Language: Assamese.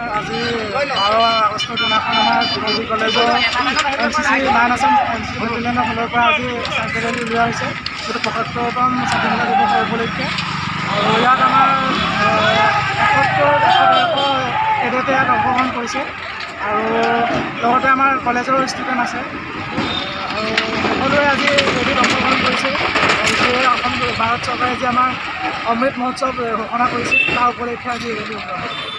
আজি 12 আগষ্টৰ দিনাখন আমাৰ ডিগ্ৰী কলেজৰ NCC 9 আছাম NCC বেটেলিয়নৰ ফালৰ পৰা আজি চাইকেল ৰেলী উলিওৱা হৈছে, যিটো ৭৫তম স্বাধীনতা দিৱস উপলক্ষে। আৰু ইয়াত আমাৰ 71 এডতে ইয়াত অংশগ্ৰহণ কৰিছে আৰু লগতে আমাৰ কলেজৰ ষ্টুডেণ্ট আছে আৰু সকলোৱে আজি ৰেলীত অংশগ্ৰহণ কৰিছে। অসম ভাৰত চৰকাৰে যে আমাৰ অমৃত মহোৎসৱ ঘোষণা কৰিছিল তাৰ উপলক্ষে আজি ৰেলী উলিওৱা হৈছে।